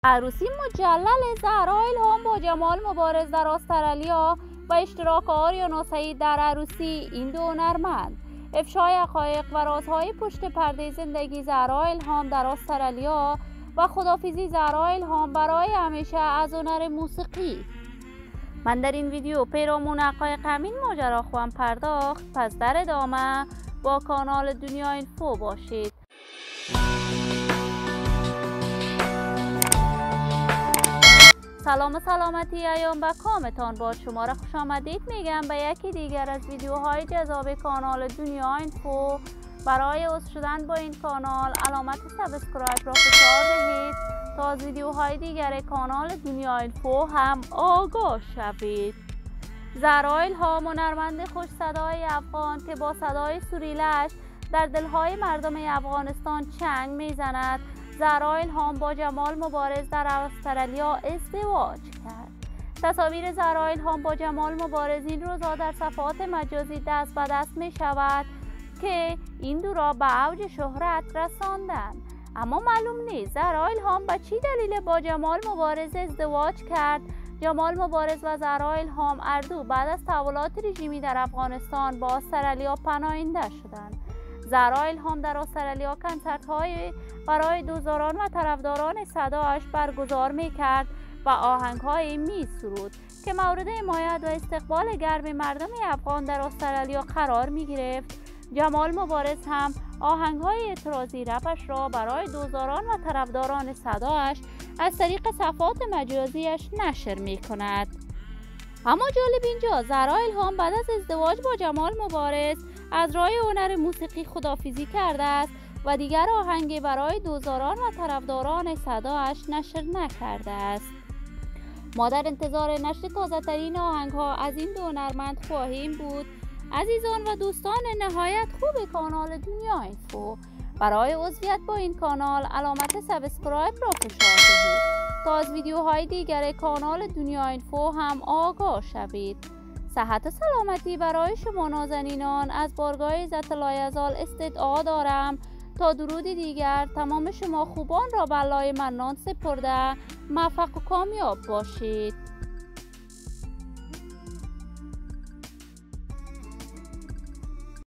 عروسی مجلل زهرا الهام با جمال مبارز در استرالیا و اشتراک آریانا سعید در عروسی این دو هنرمند، افشای حقایق و رازهای پشت پرده زندگی زهرا الهام در استرالیا و خداحافظی زهرا الهام برای همیشه از هنر موسیقی. من در این ویدیو پیرامون حقایق همین ماجرا خواهم پرداخت، پس در ادامه با کانال دنیا اینفو باشید. سلام و سلامتی ایام و کامتان باد. شما را خوش آمدید میگم به یکی دیگر از ویدیوهای جذاب کانال دنیا اینفو. برای عضو شدن با این کانال علامت سابسکرایب را فشار دهید تا از ویدیوهای دیگر کانال دنیا اینفو هم آگاه شوید. زهرا الهام، هنرمند خوش صدای افغان که با صدای سریلش در دلهای مردم افغانستان چنگ میزند، زهرا الهام با جمال مبارز در استرالیا ازدواج کرد. تصاویر زهرا الهام با جمال مبارز این روزها در صفحات مجازی دست به دست می شود که این دو را به اوج شهرت رساندند. اما معلوم نیست زهرا الهام به چی دلیل با جمال مبارز ازدواج کرد. جمال مبارز و زهرا الهام هر دو بعد از تحولات رژیمی در افغانستان با استرالیا پناهنده شدند. زهرا الهام در استرالیا کنسرت‌های برای دوستداران و طرفداران صدایش برگزار می‌کرد و آهنگ‌هایی می‌سرود که مورد حمایت و استقبال گرم مردم افغان در استرالیا قرار می‌گرفت. جمال مبارز هم آهنگ‌های اعتراضی رپش را برای دوستداران و طرفداران صدایش از طریق صفحات مجازیش نشر می‌کند. اما جالب اینجا زهرا الهام بعد از ازدواج با جمال مبارز از راه هنر موسیقی خداحافظی کرده است و دیگر آهنگی برای دوستداران و طرفداران صدایش نشر نکرده است. ما در انتظار نشر تازه‌ترین آهنگ‌ها از این دو هنرمند خواهیم بود. عزیزان و دوستان نهایت خوب کانال دنیا اینفو، برای عضویت با این کانال علامت سابسکرایب را فشار دهید تا از ویدیوهای دیگر کانال دنیا اینفو هم آگاه شوید. صحت و سلامتی برای شما نازنینان از بارگاه عزت لایزال استدعا دارم تا درودی دیگر تمام شما خوبان را به الله منان سپرده موفق و کامیاب باشید.